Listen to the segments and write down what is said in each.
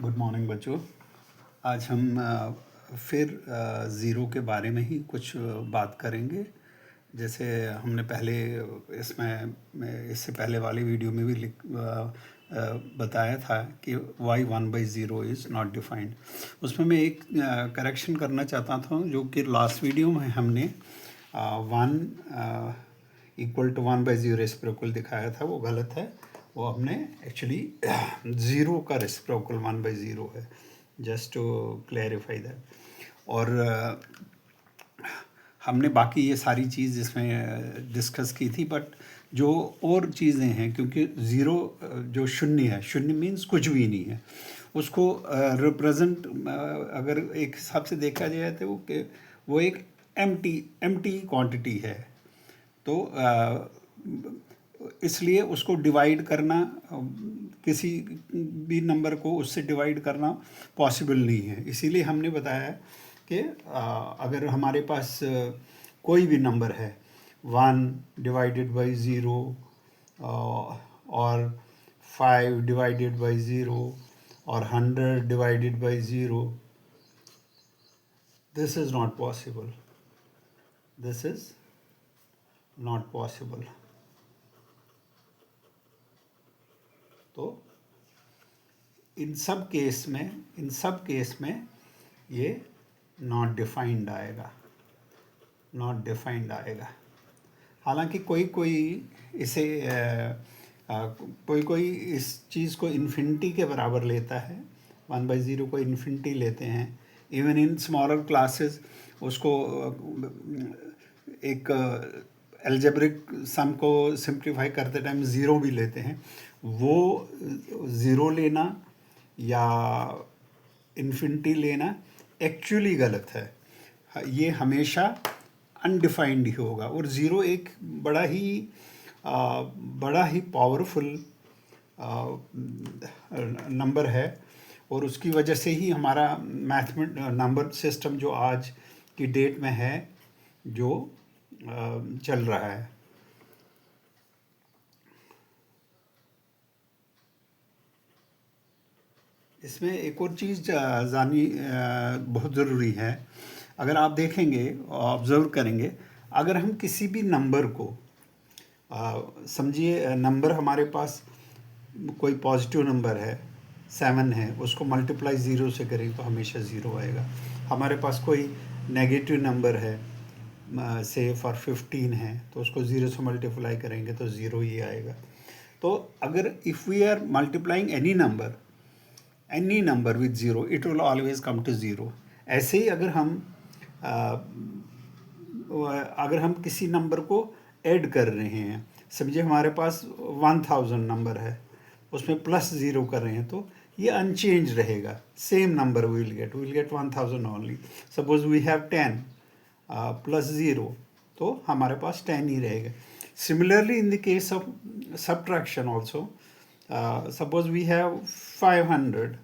Good morning बच्चों। आज हम फिर ज़ीरो के बारे में ही कुछ बात करेंगे। जैसे हमने पहले इससे पहले वाली वीडियो में भी बताया था कि वाई 1/0 इज़ नॉट डिफाइंड। उसमें मैं एक करेक्शन करना चाहता था, जो कि लास्ट वीडियो में हमने 1 इक्वल टू 1/0 रेसिप्रोकल दिखाया था, वो गलत है। वो हमने एक्चुअली ज़ीरो का रेसिप्रोकल 1/0 है, जस्ट टू क्लैरिफाई दैट। और हमने बाकी ये सारी चीज़ इसमें डिस्कस की थी, बट जो और चीज़ें हैं, क्योंकि ज़ीरो जो शून्य है, शून्य मीन्स कुछ भी नहीं है, उसको रिप्रेजेंट अगर एक हिसाब से देखा जाए तो वो एक एम्प्टी क्वांटिटी है। तो इसलिए उसको डिवाइड करना, किसी भी नंबर को उससे डिवाइड करना पॉसिबल नहीं है। इसीलिए हमने बताया कि अगर हमारे पास कोई भी नंबर है 1/0 और 5/0 और 100/0, this is not possible. This is not possible. तो इन सब केस में ये नॉट डिफाइंड आएगा। हालांकि कोई इसे कोई इस चीज़ को इन्फिनिटी के बराबर लेता है, 1/0 को इन्फिनिटी लेते हैं। इवन इन स्मॉलर क्लासेस उसको एक एल्जेब्रिक सम को सिंप्लीफाई करते टाइम ज़ीरो भी लेते हैं। वो ज़ीरो लेना या इन्फिनिटी लेना एक्चुअली गलत है। ये हमेशा अनडिफाइंड ही होगा। और ज़ीरो एक बड़ा ही पावरफुल नंबर है, और उसकी वजह से ही हमारा नंबर सिस्टम जो आज की डेट में है, जो चल रहा है। इसमें एक और चीज़ जानी बहुत ज़रूरी है। अगर आप देखेंगे, ऑब्ज़र्व करेंगे, अगर हम किसी भी नंबर को समझिए, नंबर हमारे पास कोई पॉजिटिव नंबर है 7 है, उसको मल्टीप्लाई ज़ीरो से करें तो हमेशा ज़ीरो आएगा। हमारे पास कोई नेगेटिव नंबर है, से फॉर 15 है, तो उसको ज़ीरो से मल्टीप्लाई करेंगे तो ज़ीरो ही आएगा। तो अगर if we are multiplying any number with zero, it will always come to zero. ऐसे ही अगर हम किसी नंबर को ऐड कर रहे हैं, समझिए हमारे पास 1000 नंबर है, उसमें प्लस ज़ीरो कर रहे हैं, तो ये अनचेंज रहेगा। Same number will get 1000 only. Suppose we have 10 plus zero, तो हमारे पास 10 ही रहेगा। Similarly in the case of subtraction also, suppose we have 500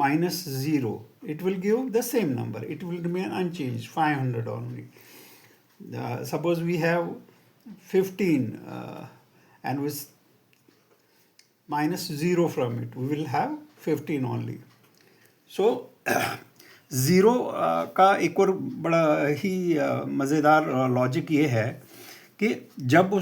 minus 0, it will give the same number, it will remain unchanged, 500 only. Suppose we have 15 and with minus 0 from it, we will have 15 only. So zero का एक और बड़ा ही मज़ेदार logic ये है कि जब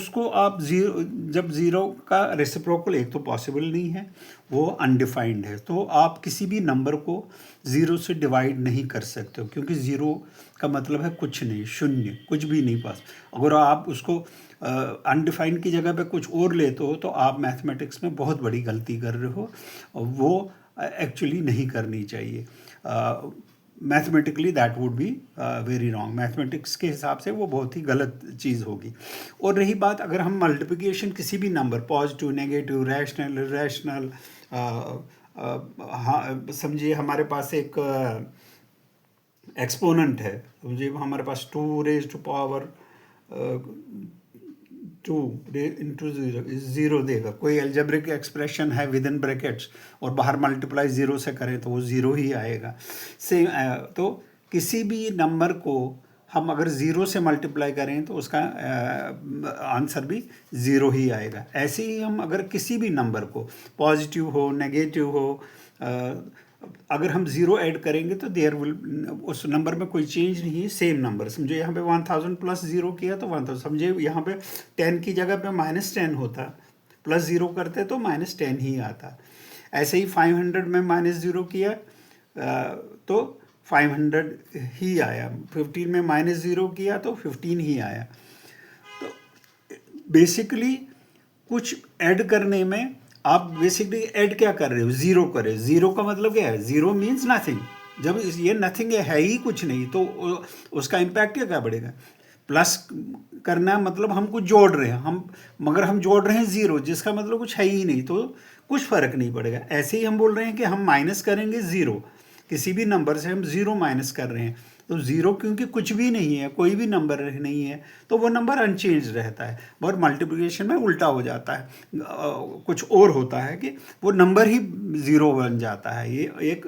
zero का रेसिप्रोकल एक तो पॉसिबल नहीं है, वो अनडिफाइंड है, तो आप किसी भी नंबर को ज़ीरो से डिवाइड नहीं कर सकते हो, क्योंकि ज़ीरो का मतलब है कुछ नहीं, शून्य, कुछ भी नहीं पास। अगर आप उसको अनडिफाइंड की जगह पे कुछ और लेते हो, तो आप मैथमेटिक्स में बहुत बड़ी गलती कर रहे हो, वो एक्चुअली नहीं करनी चाहिए। Mathematically that would be very wrong. Mathematics के हिसाब से वो बहुत ही गलत चीज़ होगी। और रही बात, अगर हम मल्टीप्लिकेशन किसी भी number, positive, negative, rational, irrational, हाँ, समझिए हमारे पास एक एक्सपोनेंट है, समझिए हमारे पास 2 raised to power 2 into 0 देगा। कोई एल्जेब्रिक एक्सप्रेशन है विद इन ब्रैकेट्स और बाहर मल्टीप्लाई ज़ीरो से करें तो वो ज़ीरो ही आएगा। सेम तो किसी भी नंबर को हम अगर ज़ीरो से मल्टीप्लाई करें तो उसका आंसर भी ज़ीरो ही आएगा। ऐसे ही हम अगर किसी भी नंबर को, पॉजिटिव हो, नेगेटिव हो, अगर हम ज़ीरो ऐड करेंगे तो देयर विल, उस नंबर में कोई चेंज नहीं है, सेम नंबर। समझो यहाँ पे 1000 प्लस ज़ीरो किया तो 1000, समझे यहाँ पे 10 की जगह पे -10 होता, प्लस ज़ीरो करते तो -10 ही आता। ऐसे ही 500 में -0 किया तो 500 ही आया, 15 में -0 किया तो 15 ही आया। तो बेसिकली कुछ ऐड करने में आप बेसिकली ऐड क्या कर रहे हो, ज़ीरो कर रहे हो। ज़ीरो का मतलब क्या है, ज़ीरो मीन्स नथिंग। जब ये नथिंग है ही कुछ नहीं, तो उसका इम्पैक्ट क्या बढ़ेगा। प्लस करना मतलब हम कुछ जोड़ रहे हैं, मगर हम जोड़ रहे हैं ज़ीरो, जिसका मतलब कुछ है ही नहीं, तो कुछ फ़र्क नहीं पड़ेगा। ऐसे ही हम बोल रहे हैं कि हम माइनस करेंगे ज़ीरो, किसी भी नंबर से हम ज़ीरो माइनस कर रहे हैं, तो ज़ीरो क्योंकि कुछ भी नहीं है, कोई भी नंबर नहीं है, तो वो नंबर अनचेंज रहता है। और मल्टीप्लिकेशन में उल्टा हो जाता है, कुछ और होता है कि वो नंबर ही ज़ीरो बन जाता है। ये एक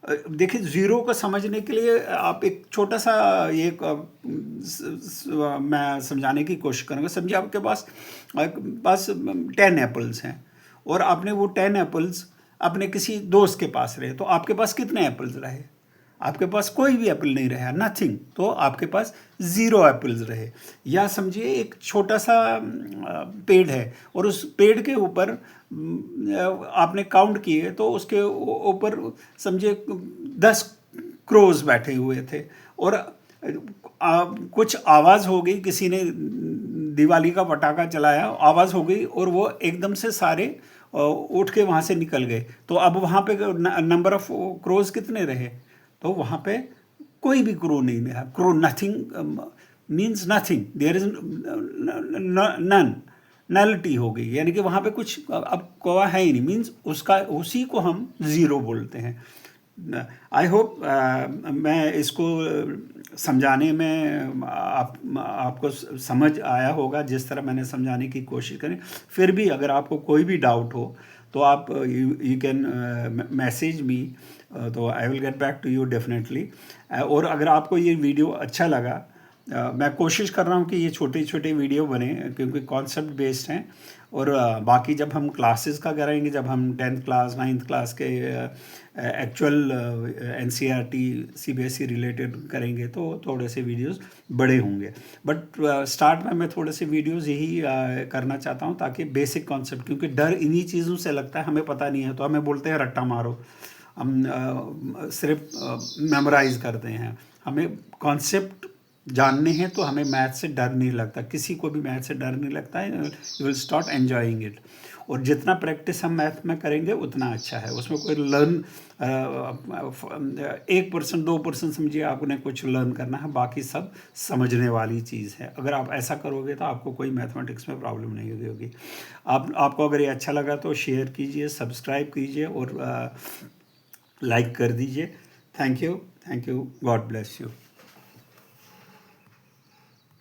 देखिए, ज़ीरो को समझने के लिए आप एक छोटा सा एक मैं समझाने की कोशिश करूँगा। समझिए आपके पास 10 एप्पल्स हैं, और आपने वो 10 एप्पल्स अपने किसी दोस्त के पास रहे, तो आपके पास कितने एप्पल्स रहे, आपके पास कोई भी एप्पल नहीं रहा, नथिंग, तो आपके पास ज़ीरो एप्पल्स रहे। या समझिए एक छोटा सा पेड़ है, और उस पेड़ के ऊपर आपने काउंट किए तो उसके ऊपर समझिए 10 क्रोज बैठे हुए थे, और कुछ आवाज़ हो गई, किसी ने दिवाली का पटाखा चलाया, आवाज़ हो गई, और वो एकदम से सारे उठ के वहाँ से निकल गए। तो अब वहाँ पे नंबर ऑफ क्रोज कितने रहे, तो वहाँ पे कोई भी क्रो नहीं रहा। क्रो nothing means nothing, there is none, nullity हो गई, यानी कि वहाँ पे कुछ अब कौवा है ही नहीं, मीन्स उसका उसी को हम ज़ीरो बोलते हैं। आई होप मैं इसको समझाने में आपको समझ आया होगा, जिस तरह मैंने समझाने की कोशिश करी। फिर भी अगर आपको कोई भी डाउट हो तो आप यू कैन मैसेज मी, तो I will get back to you definitely. और अगर आपको ये वीडियो अच्छा लगा, मैं कोशिश कर रहा हूँ कि ये छोटे छोटे वीडियो बने, क्योंकि कॉन्सेप्ट बेस्ड हैं। और बाकी जब हम क्लासेस का करेंगे, जब हम 10th क्लास 9th क्लास के एक्चुअल NCERT CBSE रिलेटेड करेंगे, तो थोड़े से वीडियोस बड़े होंगे। बट स्टार्ट में मैं थोड़े से वीडियोस यही करना चाहता हूँ, ताकि बेसिक कॉन्सेप्ट, क्योंकि डर इन्हीं चीज़ों से लगता है, हमें पता नहीं है तो हमें बोलते हैं रट्टा मारो, हम सिर्फ मेमोराइज करते हैं। हमें कॉन्सेप्ट जानने हैं, तो हमें मैथ से डर नहीं लगता, किसी को भी मैथ से डर नहीं लगता है। You will start enjoying it. और जितना प्रैक्टिस हम मैथ में करेंगे उतना अच्छा है। उसमें कोई लर्न 1% 2% समझिए आपने कुछ लर्न करना है, बाकी सब समझने वाली चीज़ है। अगर आप ऐसा करोगे तो आपको कोई मैथमेटिक्स में प्रॉब्लम नहीं होगी। आपको अगर ये अच्छा लगा तो शेयर कीजिए, सब्सक्राइब कीजिए, और लाइक कर दीजिए। Thank you, God bless you.